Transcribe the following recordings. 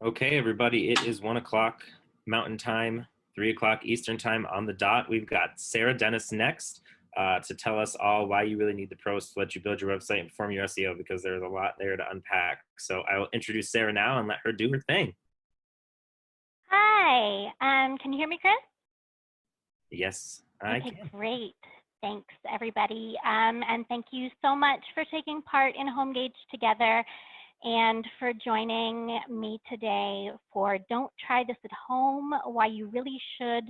Okay, everybody, it is 1 o'clock Mountain Time, 3 o'clock Eastern Time on the dot. We've got Sarah Dennis next to tell us all why you really need the pros to let you build your website and perform your SEO, because there's a lot there to unpack. So I will introduce Sarah now and let her do her thing. Hi, can you hear me, Chris? Yes, I Okay, can. great. Thanks, everybody. And thank you so much for taking part in HomeGauge together and for joining me today for Don't Try This at Home, Why You Really Should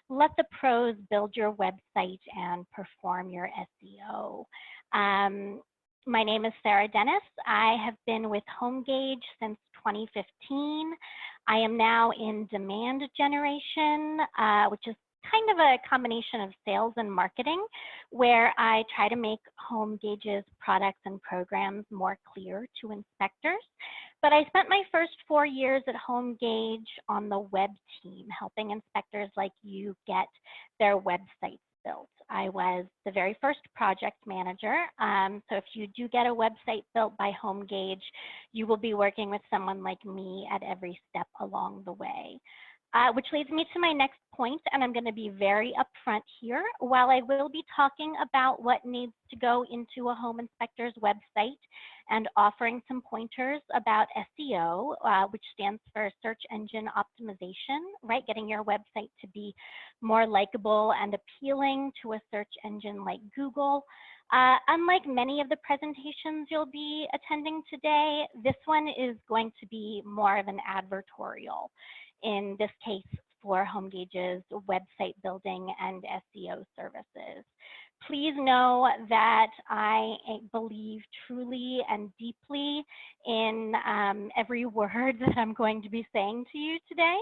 Let the Pros Build Your Website and Perform Your SEO. My name is Sarah Dennis. I have been with HomeGauge since 2015. I am now in demand generation, which is kind of a combination of sales and marketing, where I try to make HomeGauge's products and programs more clear to inspectors. But I spent my first 4 years at HomeGauge on the web team, helping inspectors like you get their websites built. I was the very first project manager. So if you do get a website built by HomeGauge, you will be working with someone like me at every step along the way. Which leads me to my next point, and I'm going to be very upfront here. While I will be talking about what needs to go into a home inspector's website and offering some pointers about SEO, which stands for search engine optimization, right? Getting your website to be more likable and appealing to a search engine like Google. Unlike many of the presentations you'll be attending today, this one is going to be more of an advertorial, in this case for HomeGauge's website building and SEO services. Please know that I believe truly and deeply in every word that I'm going to be saying to you today.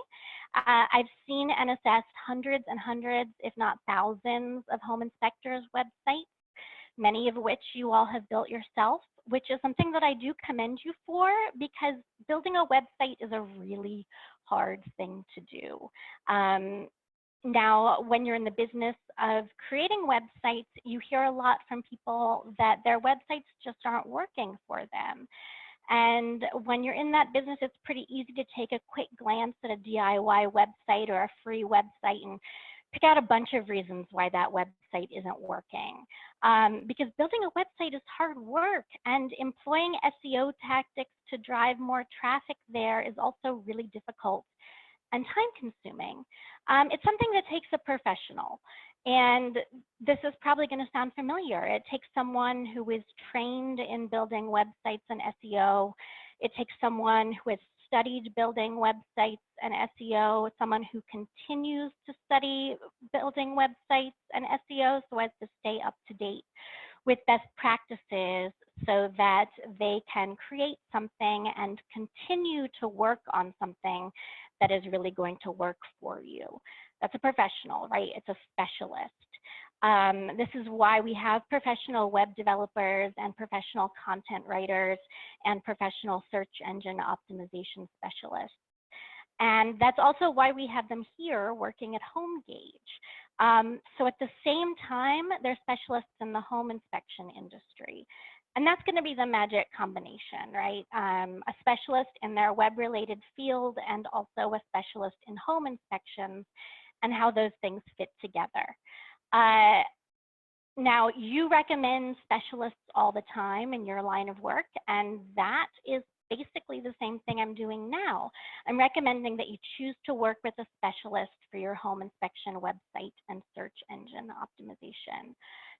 I've seen and assessed hundreds and hundreds, if not thousands, of home inspectors' websites, many of which you all have built yourself, which is something that I do commend you for, because building a website is a really hard thing to do. Now, when you're in the business of creating websites, you hear a lot from people that their websites just aren't working for them. And when you're in that business, it's pretty easy to take a quick glance at a DIY website or a free website and pick out a bunch of reasons why that website isn't working. Because building a website is hard work, and employing SEO tactics to drive more traffic there is also really difficult and time consuming. It's something that takes a professional. And this is probably going to sound familiar. It takes someone who is trained in building websites and SEO. It takes someone who has studied building websites and SEO, someone who continues to study building websites and SEO so as to stay up to date with best practices so that they can create something and continue to work on something that is really going to work for you. That's a professional, right? It's a specialist. This is why we have professional web developers and professional content writers and professional search engine optimization specialists. And that's also why we have them here working at HomeGauge. So at the same time, they're specialists in the home inspection industry. And that's going to be the magic combination, right? A specialist in their web-related field and also a specialist in home inspections, and how those things fit together. Now, you recommend specialists all the time in your line of work, and that is basically the same thing I'm doing now. I'm recommending that you choose to work with a specialist for your home inspection website and search engine optimization.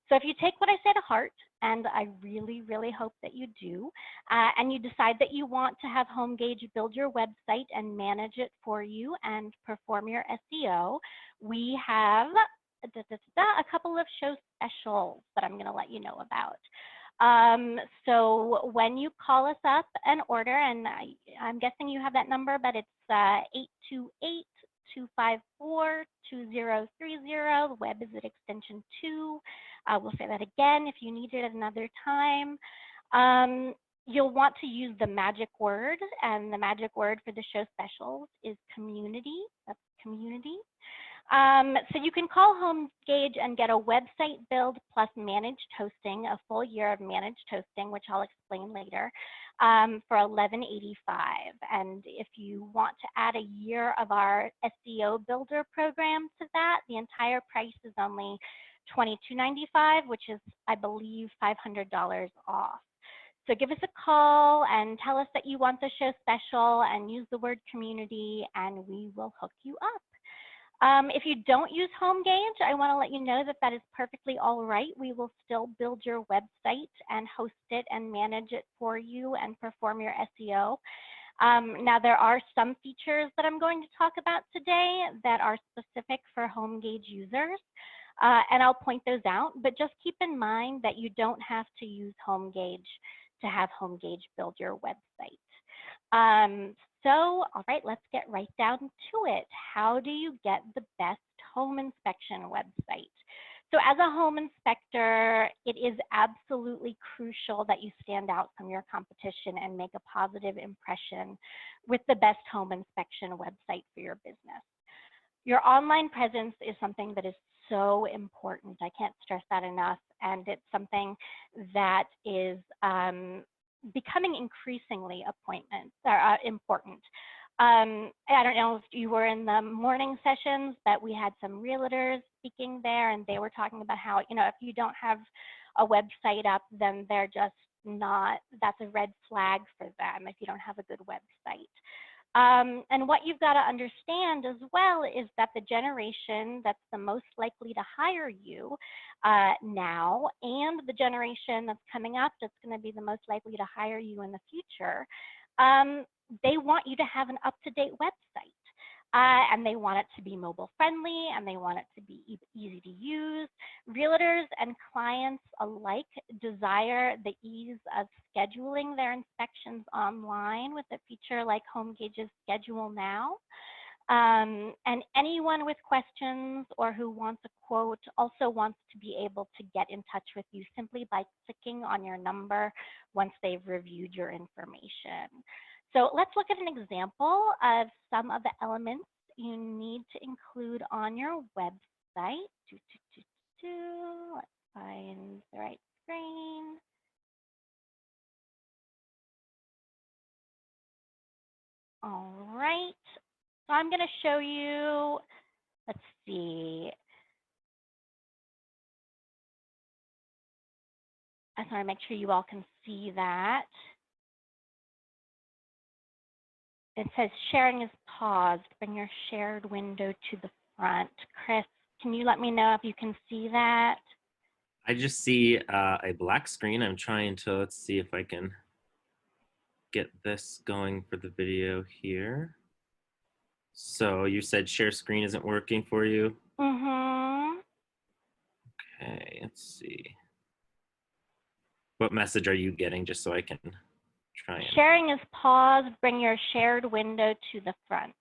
So if you take what I say to heart, and I really, really hope that you do, and you decide that you want to have HomeGauge build your website and manage it for you and perform your SEO, we have a couple of show specials that I'm going to let you know about. So when you call us up and order, and I'm guessing you have that number, but it's 828-254-2030. The web is at extension 2. We'll say that again if you need it at another time. You'll want to use the magic word, and the magic word for the show specials is community. That's community. So you can call HomeGauge and get a website build plus managed hosting, a full year of managed hosting, which I'll explain later, for $11.85. And if you want to add a year of our SEO Builder program to that, the entire price is only $22.95, which is, I believe, $500 off. So give us a call and tell us that you want the show special and use the word community, and we will hook you up. If you don't use HomeGauge, I want to let you know that that is perfectly all right. We will still build your website and host it and manage it for you and perform your SEO. Now, there are some features that I'm going to talk about today that are specific for HomeGauge users, and I'll point those out. But just keep in mind that you don't have to use HomeGauge to have HomeGauge build your website. So, all right, let's get right down to it. How do you get the best home inspection website? So as a home inspector, it is absolutely crucial that you stand out from your competition and make a positive impression with the best home inspection website for your business. Your online presence is something that is so important. I can't stress that enough. And it's something that is becoming increasingly important. I don't know if you were in the morning sessions, but we had some realtors speaking there, and they were talking about how, you know, if you don't have a website up, then they're just not, that's a red flag for them if you don't have a good website. And what you've got to understand as well is that the generation that's the most likely to hire you now, and the generation that's coming up that's going to be the most likely to hire you in the future, they want you to have an up-to-date website. And they want it to be mobile friendly, and they want it to be easy to use. Realtors and clients alike desire the ease of scheduling their inspections online with a feature like HomeGauge's Schedule Now. And anyone with questions or who wants a quote also wants to be able to get in touch with you simply by clicking on your number once they've reviewed your information. So let's look at an example of some of the elements you need to include on your website. Let's find the right screen. All right. So I'm going to show you, let's see. I just want to make sure you all can see that. It says sharing is paused. Bring your shared window to the front. Chris, can you let me know if you can see that? I just see a black screen. I'm trying to, let's see if I can get this going for the video here. So you said share screen isn't working for you? Mm-hmm. Okay, let's see. What message are you getting, just so I can try and... Sharing is paused. Bring your shared window to the front.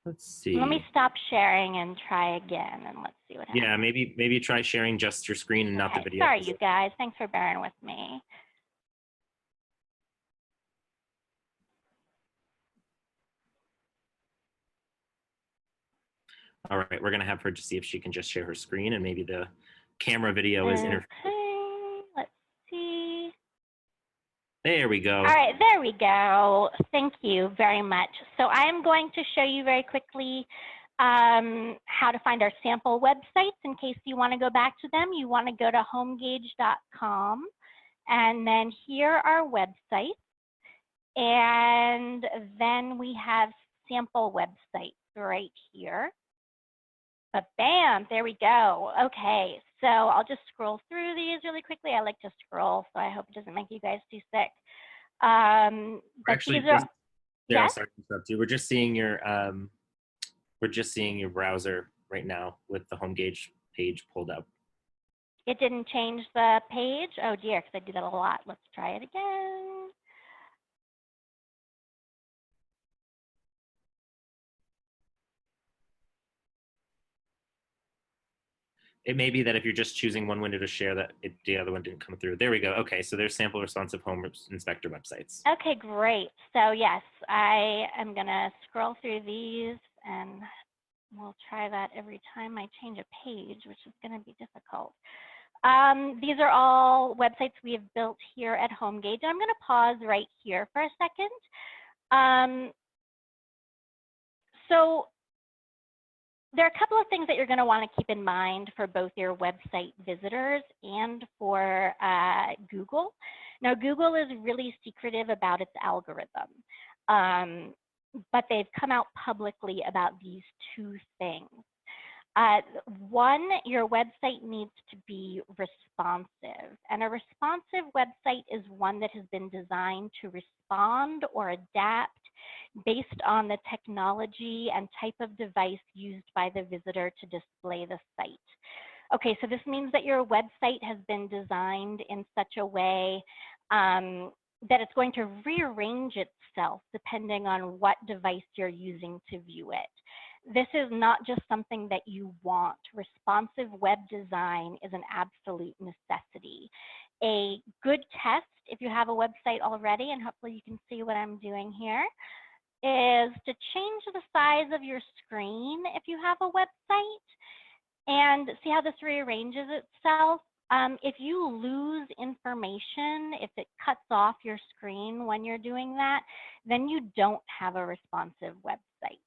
Let's see. Let me stop sharing and try again, and let's see what happens. Yeah, maybe try sharing just your screen and not the video. Sorry, you guys. Thanks for bearing with me. All right, we're gonna have her to see if she can just share her screen, and maybe the camera video is interfering. Okay, let's see. There we go. All right, there we go. Thank you very much. So I'm going to show you very quickly how to find our sample websites in case you want to go back to them. You want to go to homegauge.com, and then here are websites, and then we have sample websites right here. But bam, there we go. Okay, so I'll just scroll through these really quickly. I like to scroll, so I hope it doesn't make you guys too sick. Actually, yes? Sorry to interrupt you. We're just seeing your browser right now with the HomeGauge page pulled up. It didn't change the page? Oh dear, because I do that a lot. Let's try it again. It may be that if you're just choosing one window to share, that the other one didn't come through. There we go. Okay, so there's sample responsive home inspector websites. Okay, great. So yes, I am gonna scroll through these, and we'll try that every time I change a page, which is gonna be difficult. These are all websites we have built here at HomeGauge. I'm gonna pause right here for a second. So there are a couple of things that you're going to want to keep in mind for both your website visitors and for Google. Now, Google is really secretive about its algorithm, but they've come out publicly about these two things. One, your website needs to be responsive, and a responsive website is one that has been designed to respond or adapt based on the technology and type of device used by the visitor to display the site. Okay, so this means that your website has been designed in such a way that it's going to rearrange itself depending on what device you're using to view it. This is not just something that you want. Responsive web design is an absolute necessity. A good test, if you have a website already, and hopefully you can see what I'm doing here, is to change the size of your screen if you have a website and see how this rearranges itself. If you lose information, if it cuts off your screen when you're doing that, then you don't have a responsive website.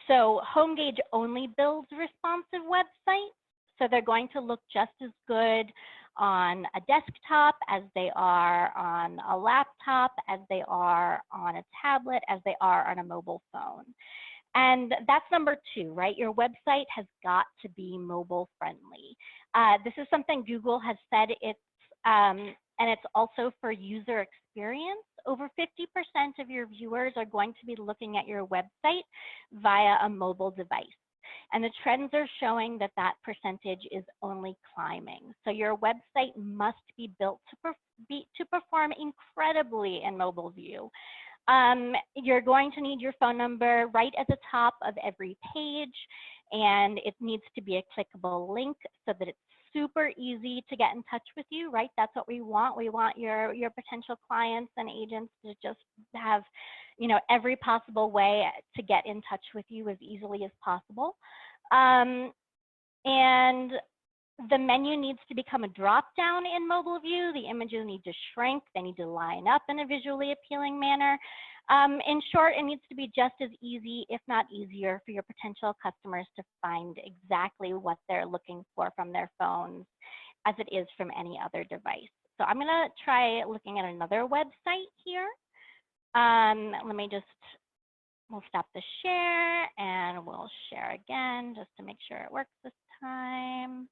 So HomeGauge only builds responsive websites, so they're going to look just as good on a desktop as they are on a laptop, as they are on a tablet, as they are on a mobile phone. And that's number two, right? Your website has got to be mobile friendly. This is something Google has said and it's also for user experience. Over 50% of your viewers are going to be looking at your website via a mobile device. And the trends are showing that that percentage is only climbing. So your website must be built to perform incredibly in mobile view. You're going to need your phone number right at the top of every page, and it needs to be a clickable link so that it's super easy to get in touch with you, right? That's what we want. We want your potential clients and agents to just have, you know, every possible way to get in touch with you as easily as possible. And the menu needs to become a drop down in mobile view. The images need to shrink. They need to line up in a visually appealing manner. In short, it needs to be just as easy, if not easier, for your potential customers to find exactly what they're looking for from their phones as it is from any other device. So I'm gonna try looking at another website here. Let me just, we'll stop the share and we'll share again just to make sure it works this time.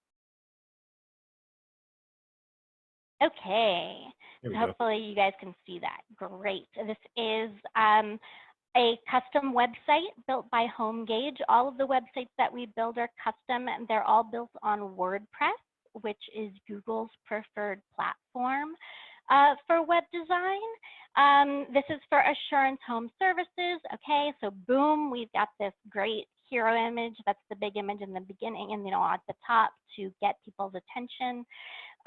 Okay, so hopefully you guys can see that. Great. This is a custom website built by HomeGauge. All of the websites that we build are custom, and they're all built on WordPress, which is Google's preferred platform for web design. This is for Assurance Home Services. Okay, so boom, we've got this great hero image. That's the big image in the beginning and, you know, at the top to get people's attention.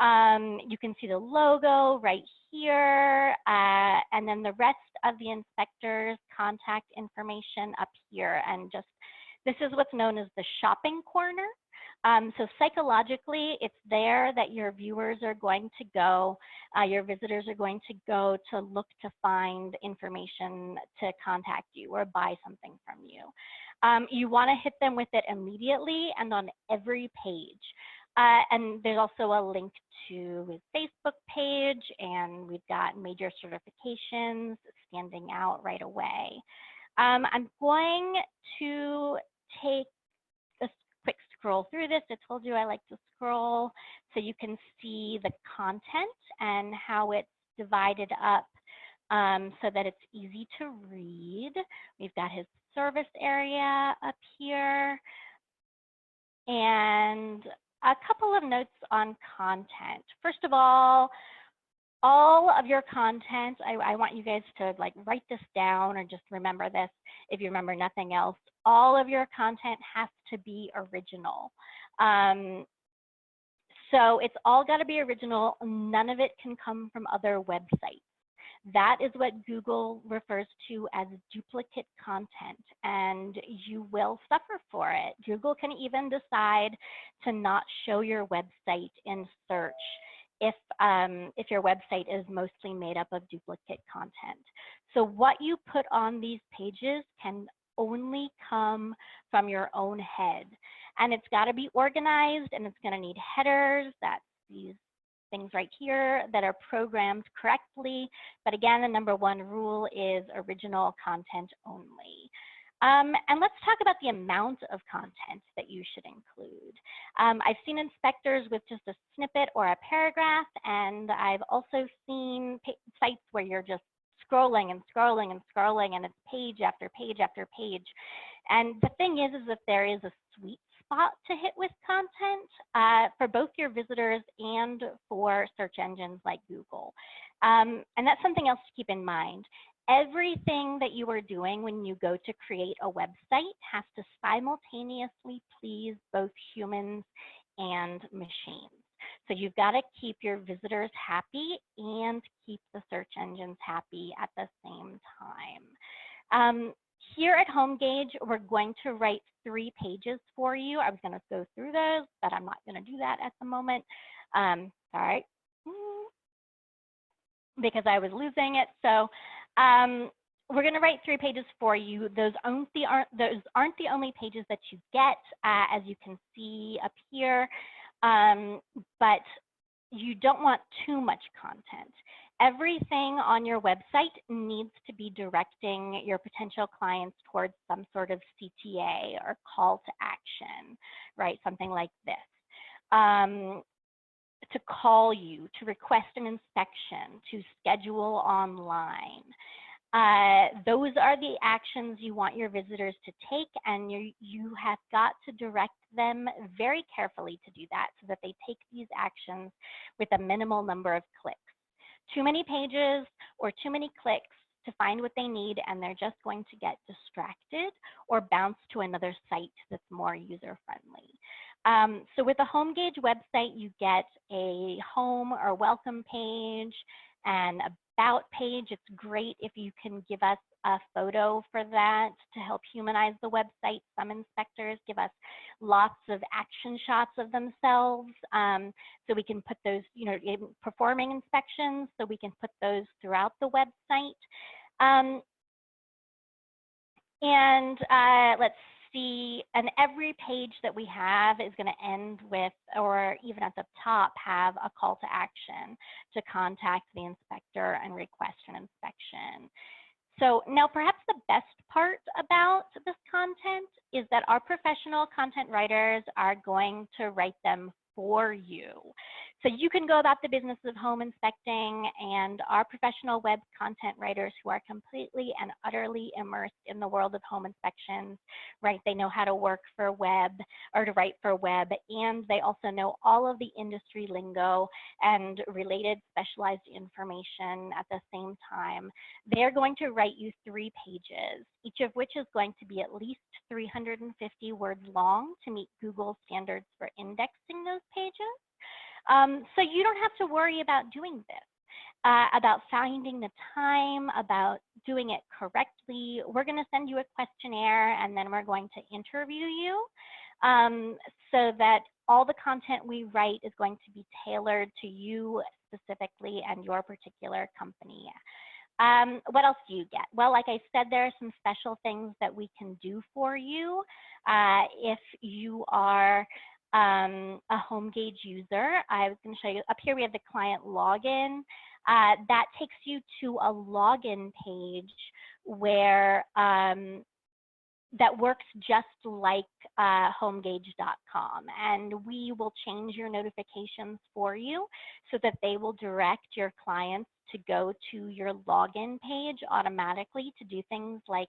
You can see the logo right here, and then the rest of the inspector's contact information up here. And just, this is what's known as the shopping corner. So psychologically, it's there that your viewers are going to go, your visitors are going to go to look to find information to contact you or buy something from you. You want to hit them with it immediately and on every page. And there's also a link to his Facebook page, and we've got major certifications standing out right away. I'm going to take a quick scroll through this. I told you I like to scroll so you can see the content and how it's divided up so that it's easy to read. We've got his service area up here. And a couple of notes on content. First of all, all of your content, I want you guys to like write this down or just remember this if you remember nothing else. All of your content has to be original. So it's all got to be original. None of it can come from other websites. That is what Google refers to as duplicate content, and you will suffer for it. Google can even decide to not show your website in search if your website is mostly made up of duplicate content. So what you put on these pages can only come from your own head. And it's got to be organized, and it's going to need headers. That's these things right here that are programmed correctly. But again, the number one rule is original content only. And let's talk about the amount of content that you should include. I've seen inspectors with just a snippet or a paragraph, and I've also seen sites where you're just scrolling and scrolling and scrolling, and it's page after page after page. And the thing is if there is a sweet spot to hit with content for both your visitors and for search engines like Google. And that's something else to keep in mind. Everything that you are doing when you go to create a website has to simultaneously please both humans and machines. So you've got to keep your visitors happy and keep the search engines happy at the same time. Here at HomeGauge, we're going to write 3 pages for you. I was going to go through those, but I'm not going to do that at the moment. Sorry, because I was losing it. So we're going to write 3 pages for you. Those aren't the only pages that you get, as you can see up here. But you don't want too much content. Everything on your website needs to be directing your potential clients towards some sort of CTA or call to action, right? Something like this. To call you, to request an inspection, to schedule online. Those are the actions you want your visitors to take, and you have got to direct them very carefully to do that so that they take these actions with a minimal number of clicks. Too many pages or too many clicks to find what they need, and they're just going to get distracted or bounce to another site that's more user-friendly. So with a HomeGauge website, you get a home or welcome page, an about page. It's great if you can give us a photo for that to help humanize the website. Some inspectors give us lots of action shots of themselves, so we can put those, performing inspections, so we can put those throughout the website. Let's see, and every page that we have is going to end with, or even at the top, have a call to action to contact the inspector and request an inspection. So now perhaps the best part about this content is that our professional content writers are going to write them for you. So you can go about the business of home inspecting, and our professional web content writers who are completely and utterly immersed in the world of home inspections, right? They know how to work for web or to write for web, and they also know all of the industry lingo and related specialized information at the same time. They're going to write you 3 pages, each of which is going to be at least 350 words long to meet Google standards for indexing those pages. So you don't have to worry about doing this, about finding the time, about doing it correctly. We're going to send you a questionnaire, and then we're going to interview you so that all the content we write is going to be tailored to you specifically and your particular company. What else do you get? Well, like I said, there are some special things that we can do for you. If you are a HomeGauge user, I was going to show you up here. We have the client login. That takes you to a login page where that works just like HomeGauge.com, and we will change your notifications for you so that they will direct your clients to go to your login page automatically to do things like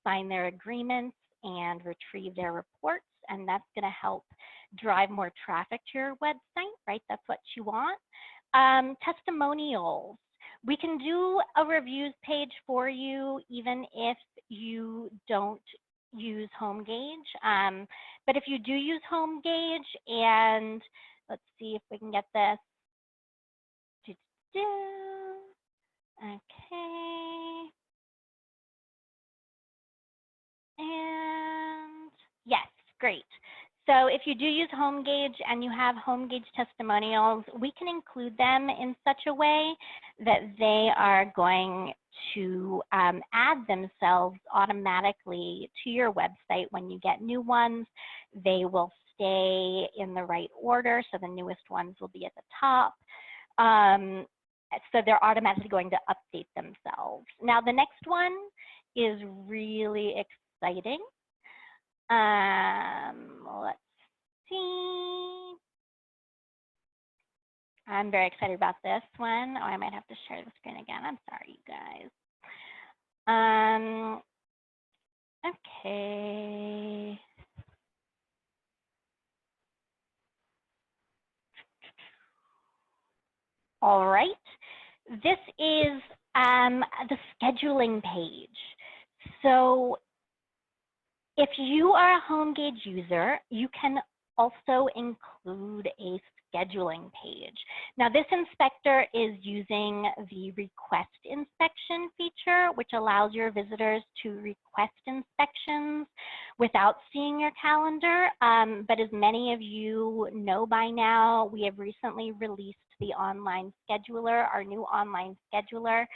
sign their agreements and retrieve their reports, and that's going to help drive more traffic to your website, right? That's what you want. testimonials. We can do a reviews page for you even if you don't use HomeGauge. But if you do use HomeGauge, and let's see if we can get this. Okay. And yes, great. So if you do use HomeGauge and you have HomeGauge testimonials, we can include them in such a way that they are going to add themselves automatically to your website when you get new ones. They will stay in the right order, so the newest ones will be at the top. So they're automatically going to update themselves. Now the next one is really exciting. Let's see. I'm very excited about this one. Oh, I might have to share the screen again. I'm sorry, you guys. Okay. All right. This is the scheduling page. So if you are a HomeGauge user, you can also include a scheduling page. Now this inspector is using the request inspection feature, which allows your visitors to request inspections without seeing your calendar. But as many of you know by now, we have recently released the online scheduler, our new online scheduler,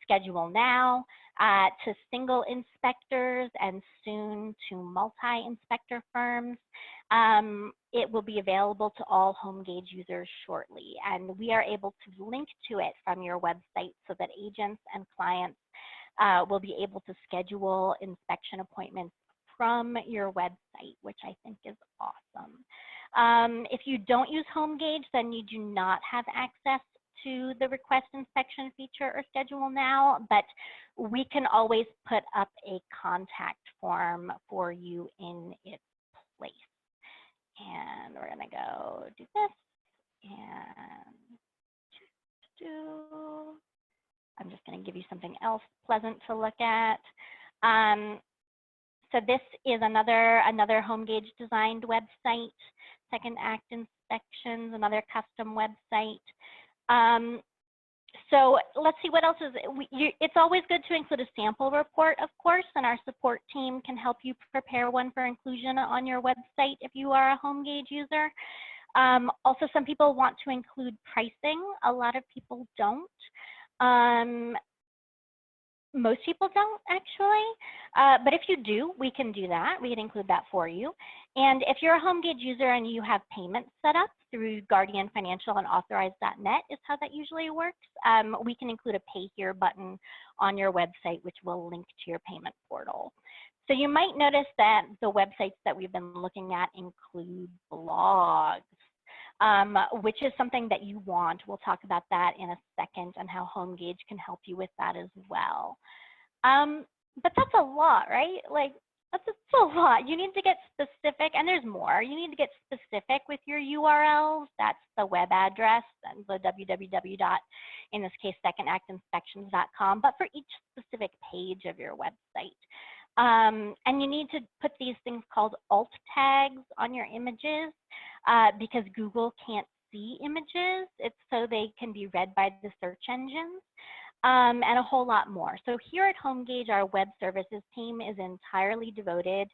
Schedule Now, to single inspectors and soon to multi-inspector firms. It will be available to all HomeGauge users shortly, and we are able to link to it from your website so that agents and clients will be able to schedule inspection appointments from your website, which I think is awesome. If you don't use HomeGauge, then you do not have access to the request inspection feature or Schedule Now, but we can always put up a contact form for you in its place. And we're gonna go do this and I'm just gonna give you something else pleasant to look at. So this is another HomeGauge designed website, Second Act Inspections, another custom website. So let's see what else is, it's always good to include a sample report, of course, and our support team can help you prepare one for inclusion on your website if you are a HomeGauge user. Also, some people want to include pricing. A lot of people don't. Most people don't actually, but if you do, we can do that. We can include that for you. And if you're a HomeGauge user and you have payments set up through Guardian Financial and Authorize.net is how that usually works, we can include a Pay Here button on your website, which will link to your payment portal. So you might notice that the websites that we've been looking at include blogs, which is something that you want. We'll talk about that in a second and how HomeGauge can help you with that as well. But that's a lot, right? Like, that's a lot. You need to get specific, and there's more. You need to get specific with your URLs. That's the web address, and the www. In this case, secondactinspections.com, but for each specific page of your website. And you need to put these things called alt tags on your images because Google can't see images. It's so they can be read by the search engines. And a whole lot more. So here at HomeGauge, our web services team is entirely devoted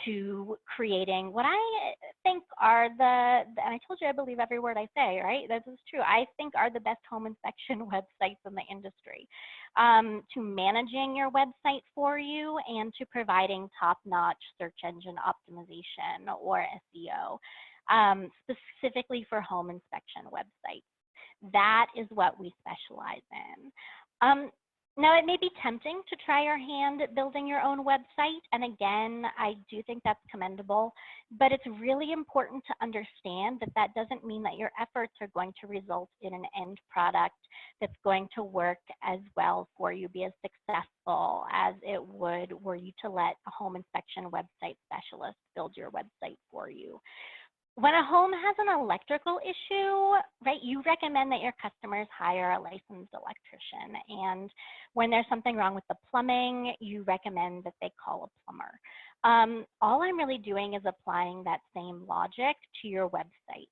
to creating what I think are and I told you I believe every word I say, right? This is true. I think are the best home inspection websites in the industry. To managing your website for you and to providing top-notch search engine optimization or SEO, specifically for home inspection websites. That is what we specialize in. Now, it may be tempting to try your hand at building your own website. And again, I do think that's commendable, but it's really important to understand that that doesn't mean that your efforts are going to result in an end product that's going to work as well for you, be as successful as it would were you to let a home inspection website specialist build your website for you. When a home has an electrical issue, right, you recommend that your customers hire a licensed electrician. And when there's something wrong with the plumbing, you recommend that they call a plumber. All I'm really doing is applying that same logic to your website.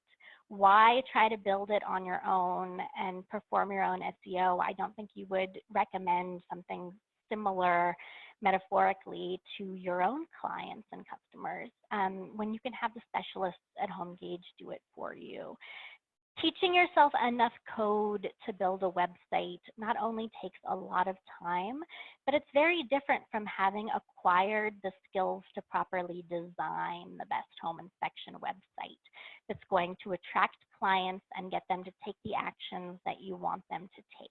Why try to build it on your own and perform your own SEO? I don't think you would recommend something similar metaphorically to your own clients and customers when you can have the specialists at HomeGauge do it for you. Teaching yourself enough code to build a website not only takes a lot of time, but it's very different from having acquired the skills to properly design the best home inspection website that's going to attract clients and get them to take the actions that you want them to take.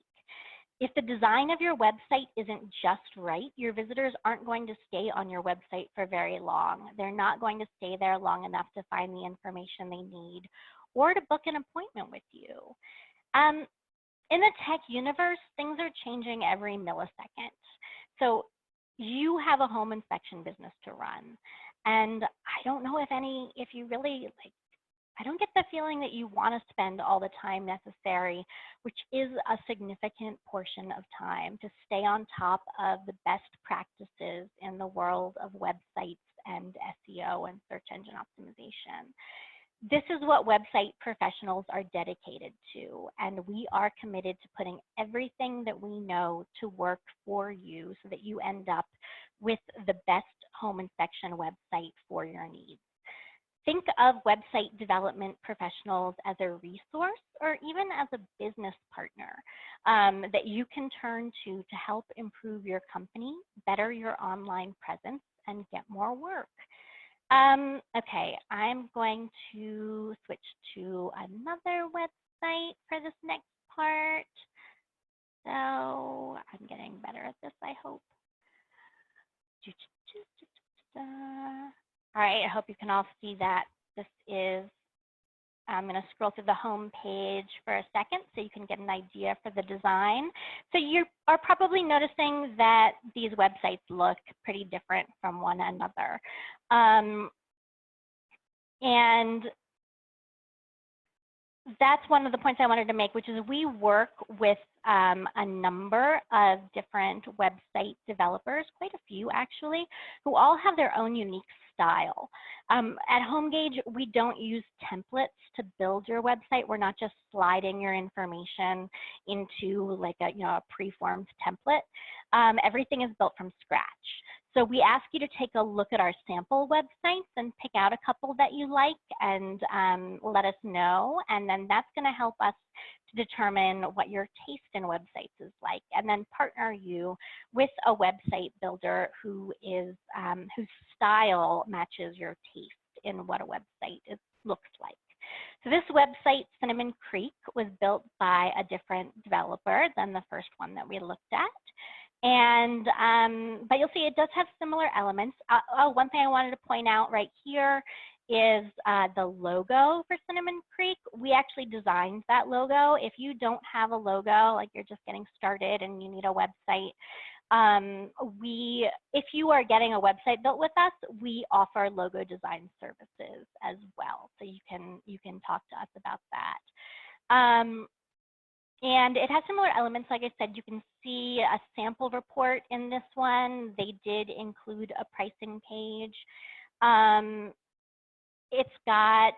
If the design of your website isn't just right, your visitors aren't going to stay on your website for very long. They're not going to stay there long enough to find the information they need or to book an appointment with you. In the tech universe, things are changing every millisecond. So you have a home inspection business to run. And I don't know if you really I don't get the feeling that you want to spend all the time necessary, which is a significant portion of time, to stay on top of the best practices in the world of websites and SEO and search engine optimization. This is what website professionals are dedicated to, and we are committed to putting everything that we know to work for you so that you end up with the best home inspection website for your needs. Think of website development professionals as a resource or even as a business partner that you can turn to help improve your company, better your online presence, and get more work. Okay, I'm going to switch to another website for this next part. So I'm getting better at this, I hope. All right, I hope you can all see that this is, I'm going to scroll through the home page for a second so you can get an idea for the design. So you are probably noticing that these websites look pretty different from one another. And that's one of the points I wanted to make, which is we work with a number of different website developers, quite a few actually, who all have their own unique style. At HomeGauge, we don't use templates to build your website. We're not just sliding your information into like a preformed template. Everything is built from scratch. So we ask you to take a look at our sample websites and pick out a couple that you like and let us know. And then that's going to help us to determine what your taste in websites is like, and then partner you with a website builder who is whose style matches your taste in what a website looks like. So this website, Cinnamon Creek, was built by a different developer than the first one that we looked at. And, but you'll see it does have similar elements. One thing I wanted to point out right here is the logo for Cinnamon Creek. We actually designed that logo. If you don't have a logo, like you're just getting started and you need a website, if you are getting a website built with us, we offer logo design services as well. So you can talk to us about that. And it has similar elements. Like I said, you can see a sample report in this one. They did include a pricing page. It's got,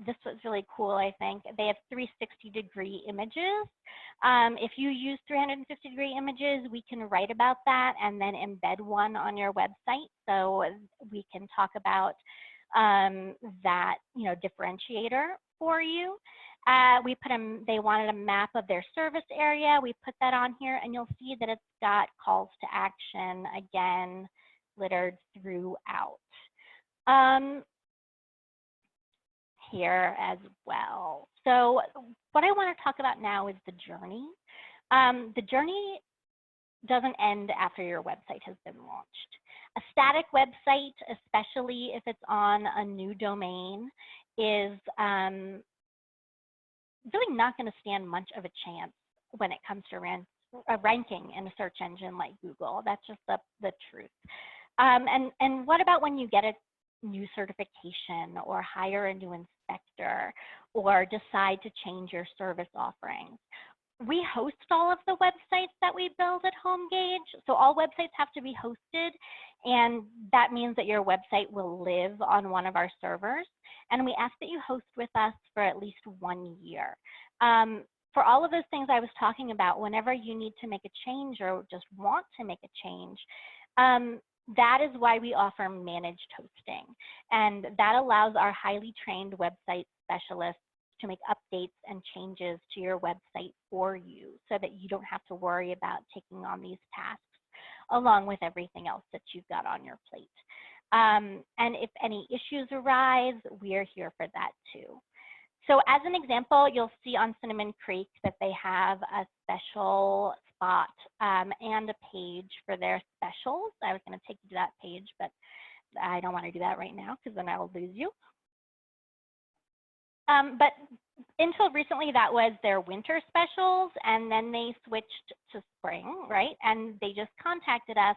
this was really cool, I think. They have 360-degree images. If you use 350-degree images, we can write about that and then embed one on your website. So we can talk about that, differentiator for you. They wanted a map of their service area. We put that on here, and you'll see that it's got calls to action, again, littered throughout. Here as well. So what I want to talk about now is the journey. The journey doesn't end after your website has been launched. A static website, especially if it's on a new domain, is really not going to stand much of a chance when it comes to ranking in a search engine like Google. That's just the truth. And what about when you get it new certification or hire a new inspector or decide to change your service offerings. We host all of the websites that we build at HomeGauge. So all websites have to be hosted, and that means that your website will live on one of our servers. And we ask that you host with us for at least 1 year. For all of those things I was talking about, whenever you need to make a change or just want to make a change, that is why we offer managed hosting. And that allows our highly trained website specialists to make updates and changes to your website for you so that you don't have to worry about taking on these tasks along with everything else that you've got on your plate. And if any issues arise, we're here for that too. So as an example, you'll see on Cinnamon Creek that they have a special spot and a page for their specials. I was going to take you to that page, but I don't want to do that right now because then I will lose you. But until recently, that was their winter specials, and then they switched to spring, right? And they just contacted us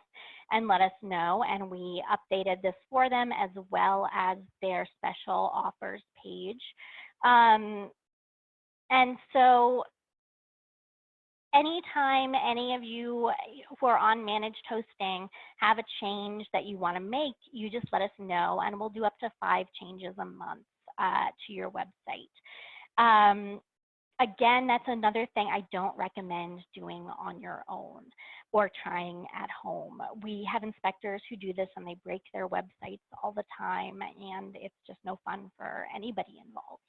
and let us know, and we updated this for them as well as their special offers page. And so anytime any of you who are on managed hosting have a change that you want to make, you just let us know, and we'll do up to 5 changes a month to your website. Again, that's another thing I don't recommend doing on your own or trying at home. We have inspectors who do this and they break their websites all the time, and it's just no fun for anybody involved.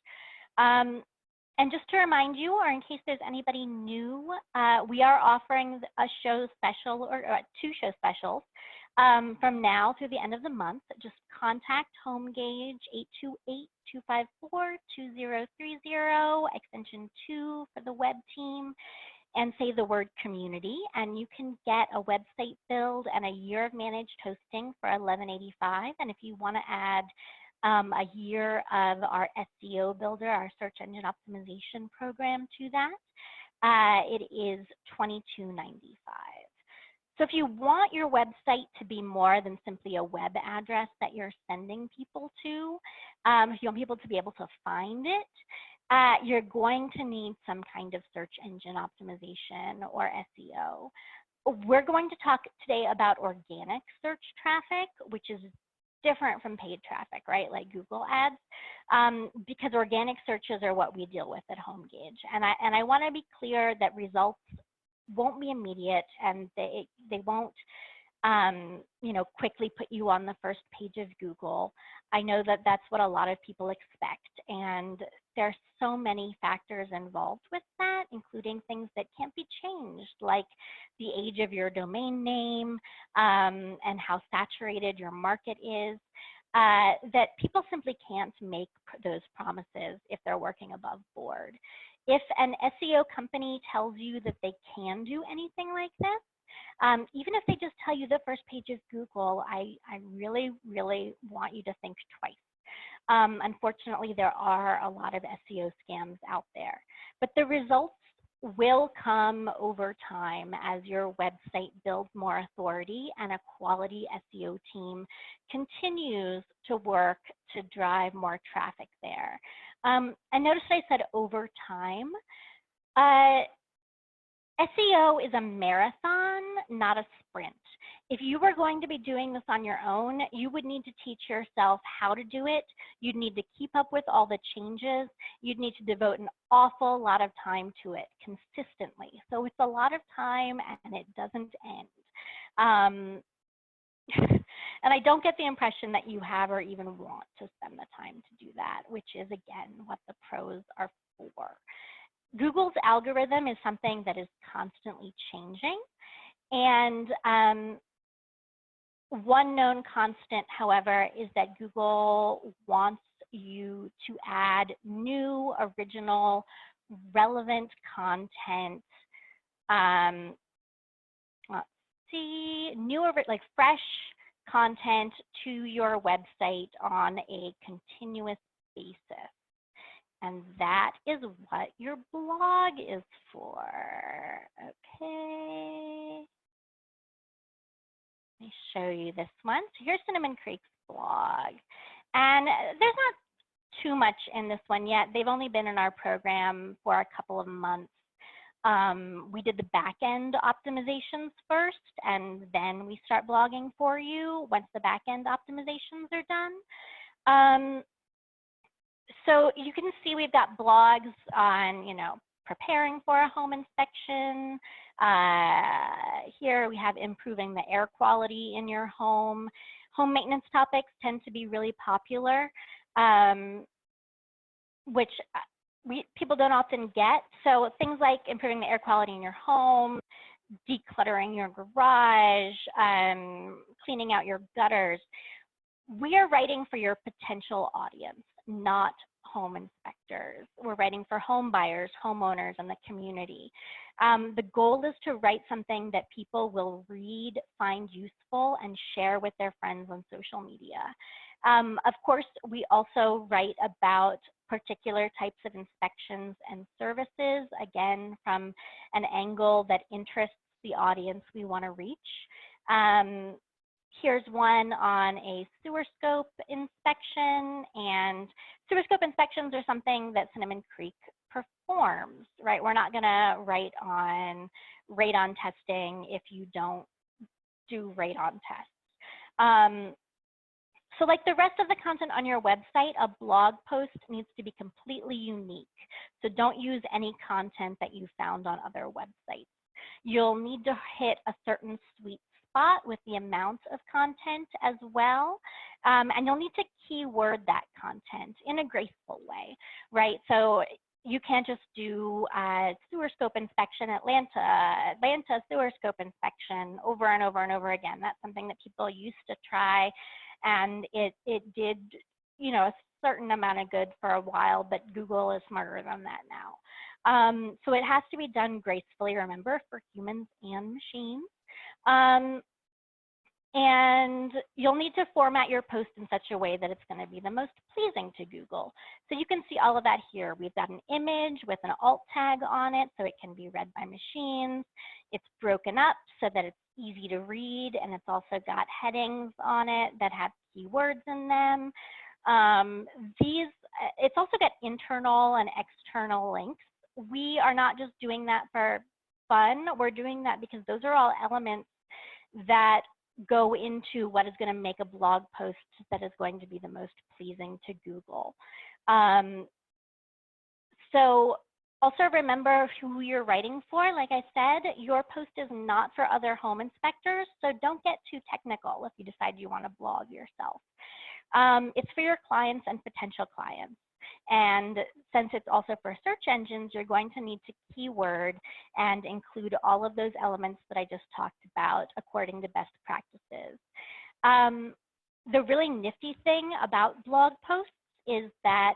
And just to remind you, or in case there's anybody new, we are offering a show special or 2 show specials from now through the end of the month. Just contact HomeGauge 828-254-2030, extension 2 for the web team, and say the word community, and you can get a website build and a year of managed hosting for $11.85. And if you want to add a year of our SEO builder, our search engine optimization program to that, it is $22.95. So if you want your website to be more than simply a web address that you're sending people to, if you want people to be able to find it, you're going to need some kind of search engine optimization or SEO. We're going to talk today about organic search traffic, which is different from paid traffic, right? Like Google ads, because organic searches are what we deal with at HomeGauge. And I want to be clear that results won't be immediate, and they won't quickly put you on the first page of Google. I know that that's what a lot of people expect, and there's so many factors involved with that, including things that can't be changed, like the age of your domain name and how saturated your market is, that people simply can't make those promises if they're working above board. If an SEO company tells you that they can do anything like this, even if they just tell you the first page of Google, I really, really want you to think twice. Unfortunately, there are a lot of SEO scams out there, but the results will come over time as your website builds more authority and a quality SEO team continues to work to drive more traffic there. And notice I said over time. SEO is a marathon, not a sprint. If you were going to be doing this on your own, you would need to teach yourself how to do it. You'd need to keep up with all the changes. You'd need to devote an awful lot of time to it consistently. So it's a lot of time and it doesn't end. And I don't get the impression that you have or even want to spend the time to do that, which is, again, what the pros are for. Google's algorithm is something that is constantly changing. And one known constant, however, is that Google wants you to add new, original, relevant content. Let's see, like fresh content to your website on a continuous basis. And that is what your blog is for. Okay. Let me show you this one. So here's Cinnamon Creek's blog. And there's not too much in this one yet. They've only been in our program for a couple of months. We did the back end optimizations first, and then we start blogging for you once the back end optimizations are done. So you can see we've got blogs on, preparing for a home inspection. Here we have improving the air quality in your home. Home maintenance topics tend to be really popular, which people don't often get. So things like improving the air quality in your home, decluttering your garage, cleaning out your gutters. We are writing for your potential audience, not home inspectors. We're writing for home buyers, homeowners, and the community. The goal is to write something that people will read, find useful, and share with their friends on social media. Of course, we also write about particular types of inspections and services, again, from an angle that interests the audience we want to reach. Here's one on a sewer scope inspection, and sewer scope inspections are something that Cinnamon Creek performs, right? We're not gonna write on radon testing if you don't do radon tests. So like the rest of the content on your website, a blog post needs to be completely unique. So don't use any content that you found on other websites. You'll need to hit a certain sweet spot with the amount of content as well. And you'll need to keyword that content in a graceful way, right? So you can't just do a sewer scope inspection, Atlanta sewer scope inspection over and over and over again. That's something that people used to try, and it did, a certain amount of good for a while, but Google is smarter than that now. So it has to be done gracefully, remember, for humans and machines. And you'll need to format your post in such a way that it's going to be the most pleasing to Google. So you can see all of that here. We've got an image with an alt tag on it so it can be read by machines. It's broken up so that it's easy to read, and it's also got headings on it that have keywords in them. It's also got internal and external links. We are not just doing that for fun. We're doing that because those are all elements that go into what is going to make a blog post that is going to be the most pleasing to Google. So also remember who you're writing for. Like I said, your post is not for other home inspectors, so don't get too technical if you decide you want to blog yourself. It's for your clients and potential clients. And since it's also for search engines, you're going to need to keyword and include all of those elements that I just talked about according to best practices. The really nifty thing about blog posts is that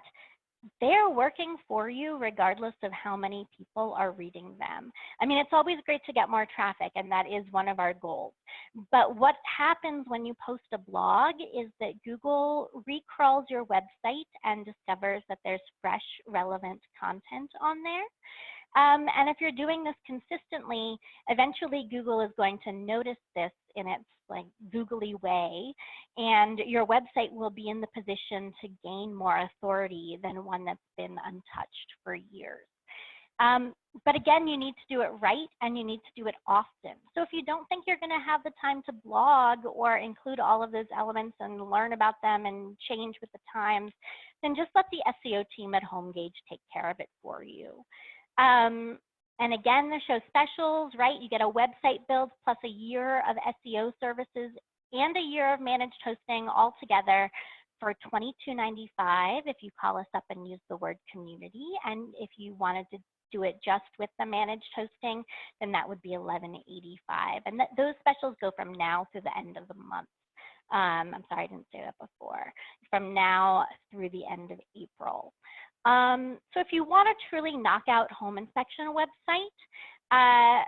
they're working for you regardless of how many people are reading them. I mean, it's always great to get more traffic, and that is one of our goals. But what happens when you post a blog is that Google recrawls your website and discovers that there's fresh, relevant content on there. And if you're doing this consistently, eventually Google is going to notice this in its googly way, and your website will be in the position to gain more authority than one that's been untouched for years. But again, you need to do it right, and you need to do it often. So if you don't think you're going to have the time to blog or include all of those elements and learn about them and change with the times, then just let the SEO team at HomeGauge take care of it for you. And again, the show specials, right? You get a website build plus a year of SEO services and a year of managed hosting all together for $22.95 if you call us up and use the word community. And if you wanted to do it just with the managed hosting, then that would be $11.85. And those specials go from now through the end of the month. I'm sorry, I didn't say that before. From now through the end of April. So if you want to truly knock out home inspection website,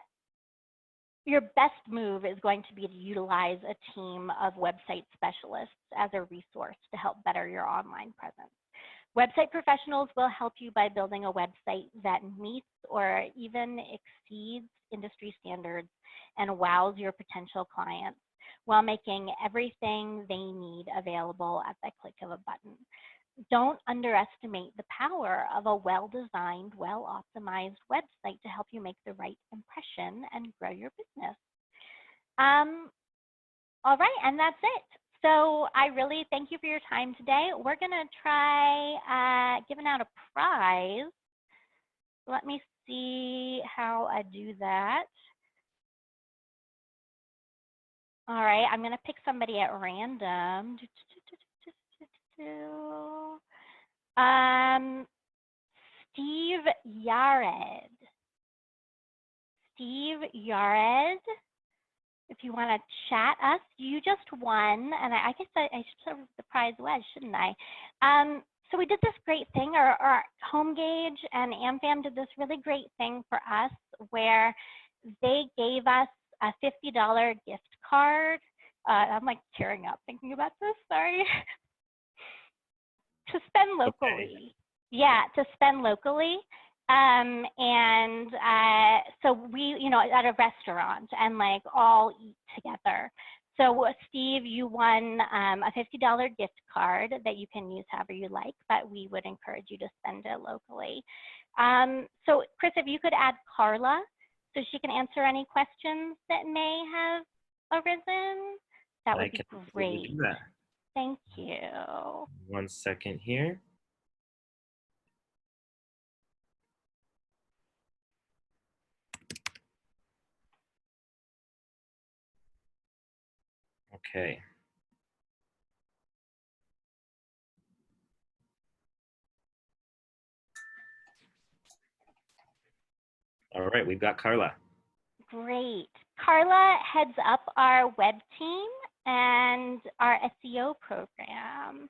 your best move is going to be to utilize a team of website specialists as a resource to help better your online presence. Website professionals will help you by building a website that meets or even exceeds industry standards and wows your potential clients. while making everything they need available at the click of a button. Don't underestimate the power of a well-designed, well-optimized website to help you make the right impression and grow your business. All right, and that's it. So I really thank you for your time today. We're gonna try giving out a prize. Let me see how I do that. All right, I'm gonna pick somebody at random. Steve Yared. Steve Yared, if you want to chat us, you just won, and I guess I should tell the prize was, shouldn't I? So we did this great thing, our HomeGauge and AmFam did this really great thing for us where they gave us a $50 gift card. I'm like tearing up thinking about this, sorry. To spend locally. Okay. Yeah, to spend locally. So we, at a restaurant and like all eat together. So Steve, you won a $50 gift card that you can use however you like, but we would encourage you to spend it locally. So Chris, if you could add Carla so she can answer any questions that may have arisen, that would be great. Thank you. 1 second here. Okay. All right, we've got Carla. Great. Carla heads up our web team and our SEO program.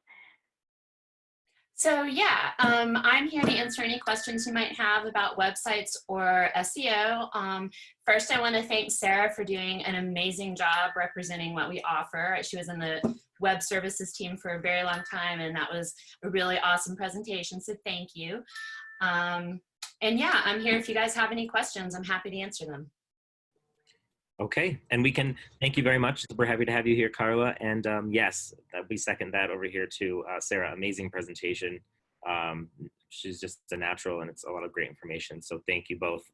So yeah, I'm here to answer any questions you might have about websites or SEO. First, I want to thank Sarah for doing an amazing job representing what we offer. She was in the web services team for a very long time, and that was a really awesome presentation, so thank you. And yeah, I'm here if you guys have any questions. I'm happy to answer them. Okay, and we can thank you very much. We're happy to have you here, Carla. And yes, we second that over here too. Sarah, amazing presentation. She's just a natural and it's a lot of great information. So thank you both.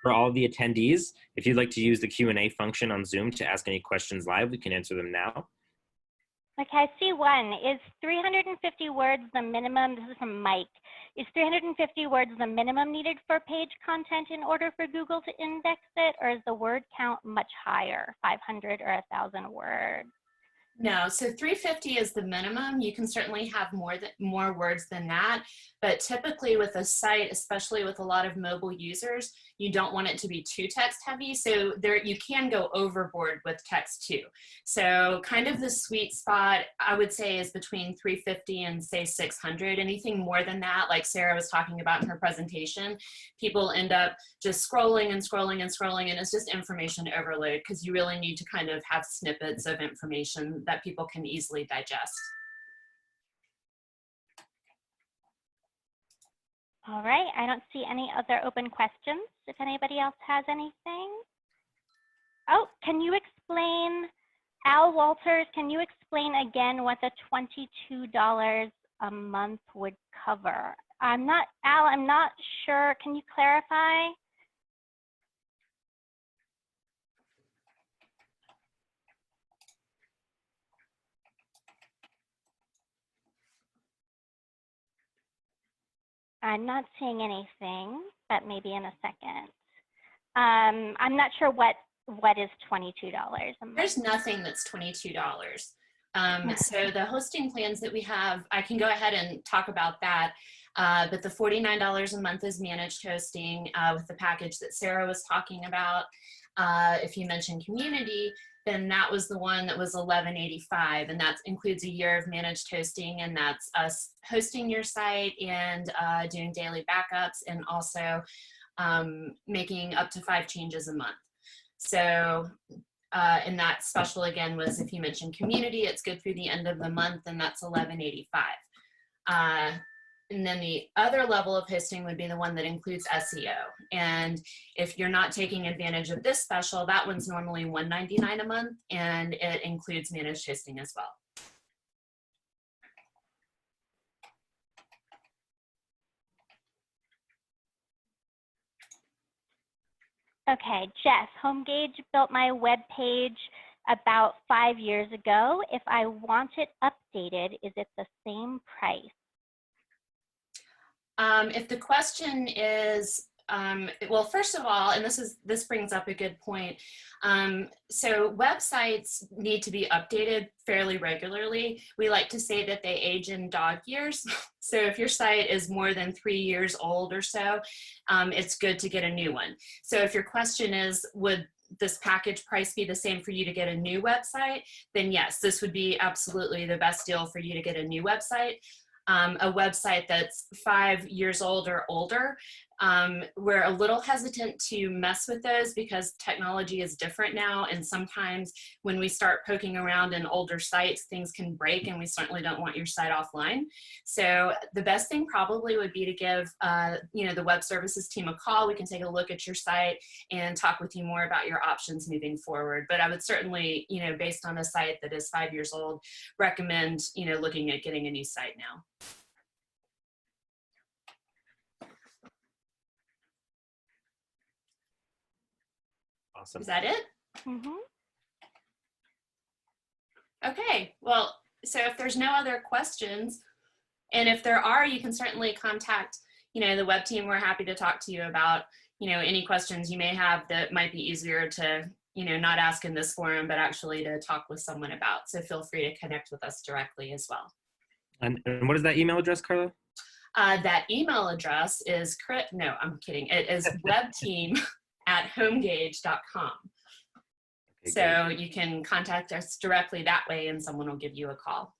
For all the attendees, if you'd like to use the Q&A function on Zoom to ask any questions live, we can answer them now. Okay, I see one. Is 350 words the minimum? This is from Mike. Is 350 words the minimum needed for page content in order for Google to index it, or is the word count much higher, 500 or 1,000 words? No, so 350 is the minimum. You can certainly have more words than that, but typically with a site, especially with a lot of mobile users, you don't want it to be too text heavy. So you can go overboard with text too. So kind of the sweet spot, I would say, is between 350 and say 600. Anything more than that, like Sarah was talking about in her presentation, people end up just scrolling and scrolling and scrolling, and it's just information overload because you really need to kind of have snippets of information that people can easily digest. All right, I don't see any other open questions. If anybody else has anything. Oh, can you explain, Al Walters, can you explain again what the $22 a month would cover? Al, I'm not sure. Can you clarify? I'm not seeing anything, but maybe in a second. I'm not sure what is $22 a month. There's nothing that's $22. So the hosting plans that we have, I can go ahead and talk about that. But the $49 a month is managed hosting with the package that Sarah was talking about. If you mentioned community, then that was the one that was $11.85, and that includes a year of managed hosting, and that's us hosting your site and doing daily backups, and also making up to 5 changes a month. So, and that special again was if you mentioned community, it's good through the end of the month, and that's $11.85. And then the other level of hosting would be the one that includes SEO. And if you're not taking advantage of this special, that one's normally $199 a month, and it includes managed hosting as well. Okay, Jess, HomeGauge built my web page about 5 years ago. If I want it updated, is it the same price? If the question is, well, first of all, and this brings up a good point. So websites need to be updated fairly regularly. We like to say that they age in dog years. So if your site is more than 3 years old or so, it's good to get a new one. So if your question is, would this package price be the same for you to get a new website? Then yes, this would be absolutely the best deal for you to get a new website. A website that's 5 years old or older, we're a little hesitant to mess with those because technology is different now, and sometimes when we start poking around in older sites, things can break, and we certainly don't want your site offline. So the best thing probably would be to give the web services team a call. We can take a look at your site and talk with you more about your options moving forward. But I would certainly, based on a site that is 5 years old, recommend looking at getting a new site now. Awesome. Is that it? Mm-hmm. Okay, well, so if there's no other questions, and if there are, you can certainly contact, the web team. We're happy to talk to you about, any questions you may have that might be easier to, not ask in this forum, but actually to talk with someone about. So feel free to connect with us directly as well. And what is that email address, Carla? That email address is, no, I'm kidding. It is webteam@homegauge.com. Okay, so you can contact us directly that way, and someone will give you a call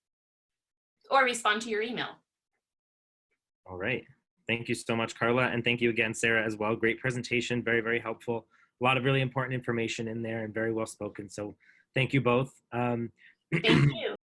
or respond to your email. All right. Thank you so much, Carla. And thank you again, Sarah, as well. Great presentation. Very, very helpful. A lot of really important information in there and very well spoken. So thank you both. Thank you.